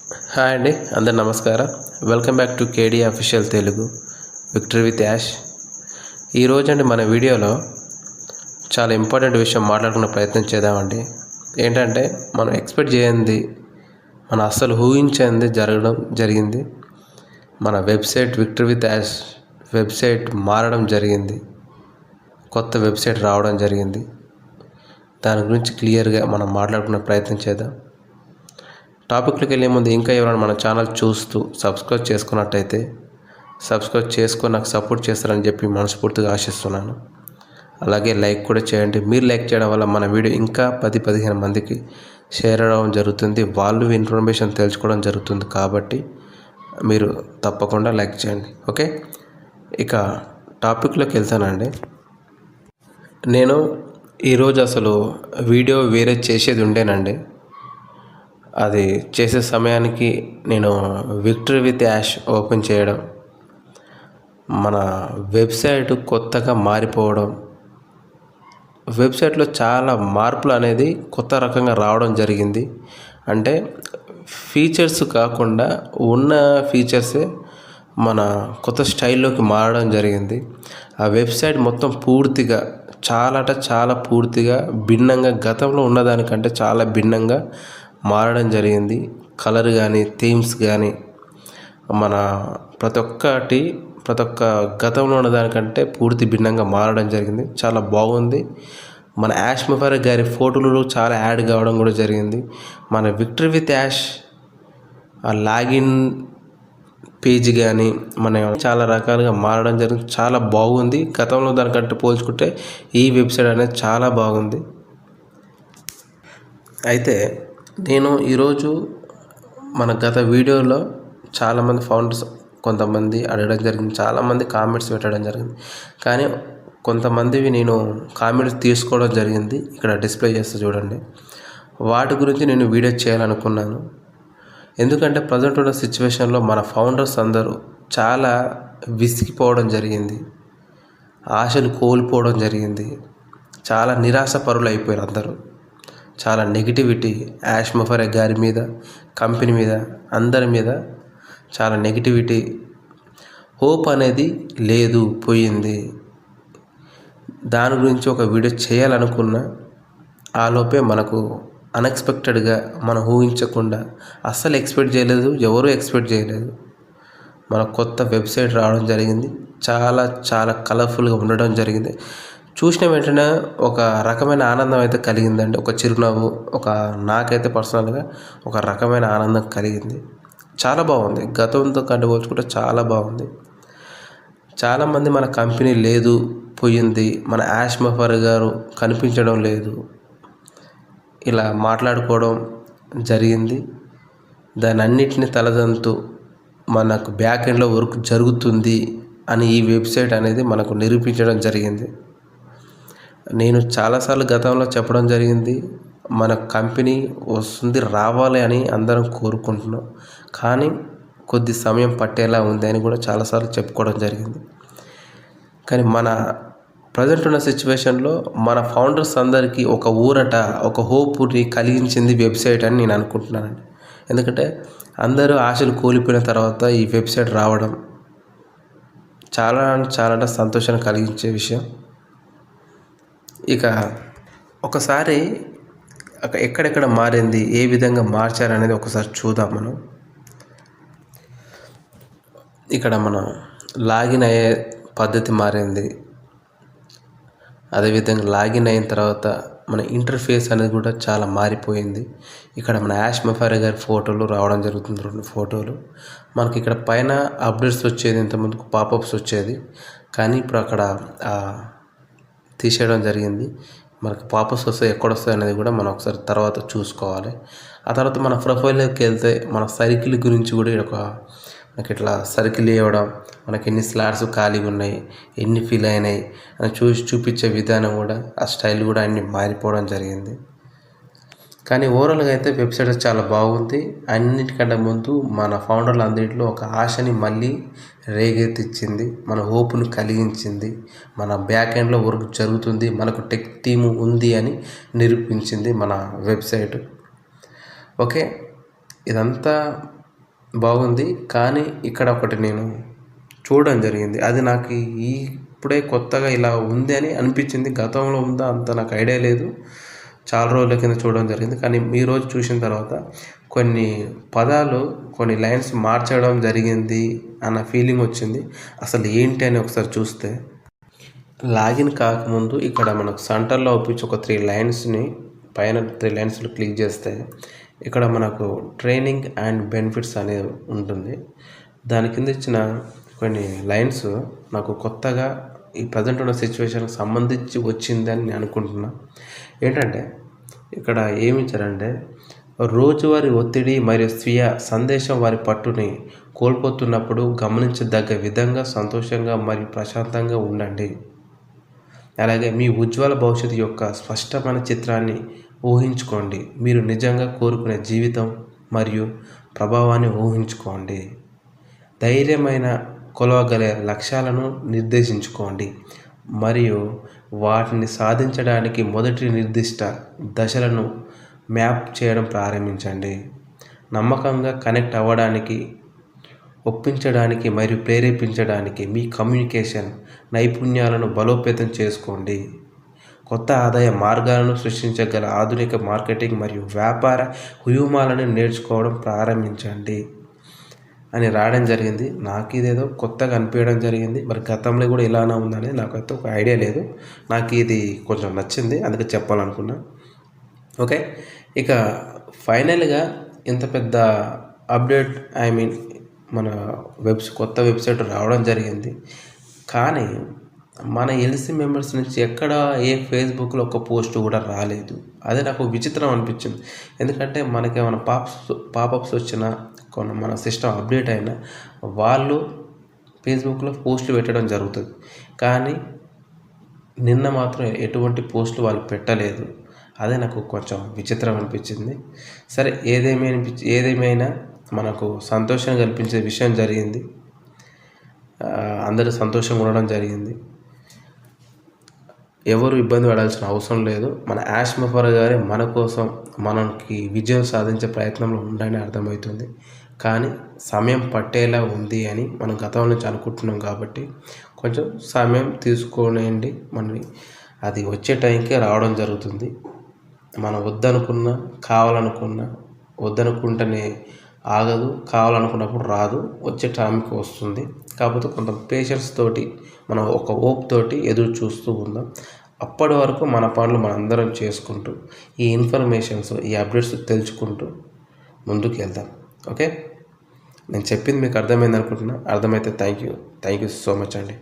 Hi అండి, అందరు నమస్కారం. Welcome back to KD official Telugu victory with Yash. ఈరోజు అండి మన వీడియోలో చాలా ఇంపార్టెంట్ విషయం మాట్లాడుకునే ప్రయత్నం చేద్దామండి. ఏంటంటే మనం ఎక్స్పెక్ట్ చేయండి, మన అస్సలు ఊహించింది జరిగింది. మన website victory with Yash website మారడం జరిగింది. కొత్త వెబ్సైట్ రావడం జరిగింది. దాని గురించి క్లియర్గా మనం మాట్లాడుకునే ప్రయత్నం చేద్దాం. టాపిక్లోకి వెళ్ళే ముందు ఇంకా ఎవరైనా మన ఛానల్ చూస్తూ సబ్స్క్రైబ్ చేసుకున్నట్టయితే సబ్స్క్రైబ్ చేసుకొని నాకు సపోర్ట్ చేస్తారని చెప్పి మనస్ఫూర్తిగా ఆశిస్తున్నాను. అలాగే లైక్ కూడా చేయండి. మీరు లైక్ చేయడం వల్ల మన వీడియో ఇంకా 10-15 మందికి షేర్ అవ్వడం జరుగుతుంది. వాళ్ళు ఇన్ఫర్మేషన్ తెలుసుకోవడం జరుగుతుంది. కాబట్టి మీరు తప్పకుండా లైక్ చేయండి. ఓకే, ఇక టాపిక్లోకి వెళ్తానండి. నేను ఈరోజు అసలు వీడియో వేరే చేసేది ఉండేనండి. అది చేసే సమయానికి నేను విక్టరీ విత్ యాష్ ఓపెన్ చేయడం, మన వెబ్సైట్ కొత్తగా మారిపోవడం, వెబ్సైట్లో చాలా మార్పులు అనేది కొత్త రకంగా రావడం జరిగింది. అంటే ఫీచర్స్ కాకుండా ఉన్న ఫీచర్సే మన కొత్త స్టైల్లోకి మారడం జరిగింది. ఆ వెబ్సైట్ మొత్తం పూర్తిగా చాలా పూర్తిగా భిన్నంగా, గతంలో ఉన్నదానికంటే చాలా భిన్నంగా మారడం జరిగింది. కలర్ కానీ, థీమ్స్ కానీ, మన ప్రతి ఒక్క గతంలో ఉన్న దానికంటే పూర్తి భిన్నంగా మారడం జరిగింది. చాలా బాగుంది. మన యాష్ మొఫైరా గారి ఫోటోలు చాలా యాడ్ కావడం కూడా జరిగింది. మన విక్టరీ విత్ యాష్ ఆ లాగిన్ పేజ్ కానీ మన చాలా రకాలుగా మారడం జరిగింది. చాలా బాగుంది. గతంలో దానికంటే పోల్చుకుంటే ఈ వెబ్సైట్ అనేది చాలా బాగుంది. అయితే నేను ఈరోజు మన గత వీడియోలో చాలామంది ఫౌండర్స్ కొంతమంది అడగడం జరిగింది, చాలామంది కామెంట్స్ పెట్టడం జరిగింది. కానీ కొంతమందివి నేను కామెంట్స్ తీసుకోవడం జరిగింది. ఇక్కడ డిస్ప్లే చేస్తే చూడండి. వాటి గురించి నేను వీడియో చేయాలనుకున్నాను. ఎందుకంటే ప్రజెంట్ ఉన్న సిచ్యువేషన్లో మన ఫౌండర్స్ అందరూ చాలా విసిగిపోవడం జరిగింది, ఆశలు కోల్పోవడం జరిగింది, చాలా నిరాశపరులు అయిపోయారు. అందరూ చాలా నెగిటివిటీ యాష్ మొఫైరా గారి మీద, కంపెనీ మీద, అందరి మీద చాలా నెగిటివిటీ, హోప్ అనేది లేదు, పోయింది. దాని గురించి ఒక వీడియో చేయాలనుకున్నా, ఆలోపే మనకు అన్ఎక్స్పెక్టెడ్గా, మనం ఊహించకుండా, అస్సలు ఎక్స్పెక్ట్ చేయలేదు, ఎవరూ ఎక్స్పెక్ట్ చేయలేదు, మన కొత్త వెబ్సైట్ రావడం జరిగింది. చాలా కలర్ఫుల్గా ఉండడం జరిగింది. చూసిన వెంటనే ఒక రకమైన ఆనందం అయితే కలిగిందండి. ఒక చిరునవ్వు, నాకైతే పర్సనల్గా ఒక రకమైన ఆనందం కలిగింది. చాలా బాగుంది. గతంతో కంటే పోల్చుకుంటే చాలా బాగుంది. చాలామంది మన కంపెనీ లేదు, పోయింది, మన యాష్ మొఫైరా గారు కనిపించడం లేదు, ఇలా మాట్లాడుకోవడం జరిగింది. దాని అన్నిటిని తలదంతు మనకు బ్యాక్ ఎండ్లో వర్క్ జరుగుతుంది అని ఈ వెబ్సైట్ అనేది మనకు నిరూపించడం జరిగింది. నేను చాలాసార్లు గతంలో చెప్పడం జరిగింది, మన కంపెనీ వస్తుంది, రావాలి అని అందరం కోరుకుంటున్నాం. కానీ కొద్ది సమయం పట్టేలా ఉంది అని కూడా చాలాసార్లు చెప్పుకోవడం జరిగింది. కానీ మన ప్రజెంట్ ఉన్న సిచ్యువేషన్లో మన ఫౌండర్స్ అందరికీ ఒక ఊరట, ఒక హోప్ని కలిగించింది వెబ్సైట్ అని నేను అనుకుంటున్నానండి. ఎందుకంటే అందరూ ఆశలు కోల్పోయిన తర్వాత ఈ వెబ్సైట్ రావడం చాలా సంతోషాన్ని కలిగించే విషయం. ఇక ఒకసారి ఎక్కడెక్కడ మారింది, ఏ విధంగా మార్చారనేది ఒకసారి చూద్దాం మనం. ఇక్కడ మనం లాగిన్ అయ్యే పద్ధతి మారింది. అదేవిధంగా లాగిన్ అయిన తర్వాత మన ఇంటర్ఫేస్ అనేది కూడా చాలా మారిపోయింది. ఇక్కడ మన యాష్ మొఫైరా గారి ఫోటోలు రావడం జరుగుతుంది, 2 ఫోటోలు. మనకి ఇక్కడ పైన అప్డేట్స్ వచ్చేది, ఇంతకుముందుకు పాపప్స్ వచ్చేది, కానీ ఇప్పుడు అక్కడ తీసేయడం జరిగింది. మనకు పాపప్స్ వస్తాయి, ఎక్కడొస్తాయి అనేది కూడా మనం ఒకసారి తర్వాత చూసుకోవాలి. ఆ తర్వాత మన ప్రొఫైల్లోకి వెళ్తే మన సర్కిల్ గురించి కూడా మనకి ఇట్లా సర్కిల్ ఇవ్వడం, మనకి ఎన్ని స్లాట్స్ ఖాళీగా ఉన్నాయి, ఎన్ని ఫిల్ అయినాయి అని చూపించే విధానం కూడా, ఆ స్టైల్ కూడా అన్ని మారిపోవడం జరిగింది. కానీ ఓవరాల్గా అయితే వెబ్సైట్ చాలా బాగుంది. అన్నిటికంటే ముందు మన ఫౌండర్లు అందరిలో ఒక ఆశని మళ్ళీ రేగెత్తించింది, మన హోప్ను కలిగించింది, మన బ్యాక్ ఎండ్లో వర్క్ జరుగుతుంది, మనకు టెక్ టీము ఉంది అని నిరూపించింది మన వెబ్సైట్. ఓకే, ఇదంతా బాగుంది. కానీ ఇక్కడ ఒకటి నేను చూడడం జరిగింది. అది నాకు ఇప్పుడే కొత్తగా ఇలా ఉంది అని అనిపించింది. గతంలో ఉందా అంత నాకు ఐడియా లేదు. చాలా రోజుల కింద చూడడం జరిగింది. కానీ ఈరోజు చూసిన తర్వాత కొన్ని పదాలు, కొన్ని లైన్స్ మార్చడం జరిగింది అన్న ఫీలింగ్ వచ్చింది. అసలు ఏంటి అని ఒకసారి చూస్తే, లాగిన్ కాకముందు ఇక్కడ మనకు సెంటర్లో ఒప్పించి ఒక 3 లైన్స్ని పైన 3 లైన్స్లు క్లిక్ చేస్తే ఇక్కడ మనకు ట్రైనింగ్ అండ్ బెనిఫిట్స్ అనేది ఉంటుంది. దాని కింద ఇచ్చిన కొన్ని లైన్స్ నాకు కొత్తగా ఈ ప్రజెంట్ ఉన్న సిచ్యువేషన్కి సంబంధించి వచ్చిందని నేను అనుకుంటున్నా. ఏంటంటే ఇక్కడ ఏమి ఇచ్చారంటే, రోజువారీ ఒత్తిడి మరియు స్వీయ సందేశం వారి పట్టుని కోల్పోతున్నప్పుడు గమనించదగ్గ విధంగా సంతోషంగా మరియు ప్రశాంతంగా ఉండండి. అలాగే మీ ఉజ్వల భవిష్యత్తు యొక్క స్పష్టమైన చిత్రాన్ని ఊహించుకోండి. మీరు నిజంగా కోరుకునే జీవితం మరియు ప్రభావాన్ని ఊహించుకోండి. ధైర్యమైన కొలవగల లక్ష్యాలను నిర్దేశించుకోండి మరియు వాటిని సాధించడానికి మొదటి నిర్దిష్ట దశలను మ్యాప్ చేయడం ప్రారంభించండి. నమ్మకంగా కనెక్ట్ అవ్వడానికి, ఒప్పించడానికి మరియు ప్రేరేపించడానికి మీ కమ్యూనికేషన్ నైపుణ్యాలను బలోపేతం చేసుకోండి. కొత్త ఆదాయ మార్గాలను సృష్టించగల ఆధునిక మార్కెటింగ్ మరియు వ్యాపార వ్యూహాలను నేర్చుకోవడం ప్రారంభించండి అని రాయడం జరిగింది. నాకు ఇదేదో కొత్తగా అనిపించడం జరిగింది. మరి గతంలో కూడా ఇలానే ఉందని నాకైతే ఒక ఐడియా లేదు. నాకు ఇది కొంచెం నచ్చింది, అందుకే చెప్పాలనుకున్నా. ఓకే, ఇక ఫైనల్గా ఇంత పెద్ద అప్డేట్, మన కొత్త వెబ్సైట్ రావడం జరిగింది. కానీ మన ఎల్సీ మెంబర్స్ నుంచి ఎక్కడ ఏ ఫేస్బుక్లో ఒక పోస్ట్ కూడా రాలేదు. అదే నాకు విచిత్రం అనిపించింది. ఎందుకంటే మనకేమైనా పాపప్స్ వచ్చినా, మన సిస్టమ్ అప్డేట్ అయినా వాళ్ళు ఫేస్బుక్లో పోస్టులు పెట్టడం జరుగుతుంది. కానీ నిన్న మాత్రం ఎటువంటి పోస్టులు వాళ్ళు పెట్టలేదు. అదే నాకు కొంచెం విచిత్రం అనిపించింది. సరే, ఏదేమైనా మనకు సంతోషం కల్పించే విషయం జరిగింది. అందరూ సంతోషంగా ఉండడం జరిగింది. ఎవరు ఇబ్బంది పడాల్సిన అవసరం లేదు. మన యాష్ మఫర్ గారే మన కోసం మనకి విజయం సాధించే ప్రయత్నంలో ఉండని అర్థమవుతుంది. కానీ సమయం పట్టేలా ఉంది అని మనం గతం నుంచి అనుకుంటున్నాం. కాబట్టి కొంచెం సమయం తీసుకోనండి. మనకి అది వచ్చే టైంకే రావడం జరుగుతుంది. మనం వద్దనుకున్నా, వద్దనుకుంటేనే ఆగదు, కావాలనుకున్నప్పుడు రాదు, వచ్చే టైంకి వస్తుంది. కాకపోతే కొంత పేషెన్స్ తోటి, మనం ఒక హోప్ తోటి ఎదురు చూస్తూ ఉందాం. అప్పటి వరకు మన పనులు మనందరం చేసుకుంటూ, ఈ ఇన్ఫర్మేషన్స్, ఈ అప్డేట్స్ తెలుసుకుంటూ ముందుకు వెళ్దాం. ఓకే, నేను చెప్పింది మీకు అర్థమైంది అనుకుంటున్నా. అర్థమైతే థ్యాంక్ యూ సో మచ్ అండి.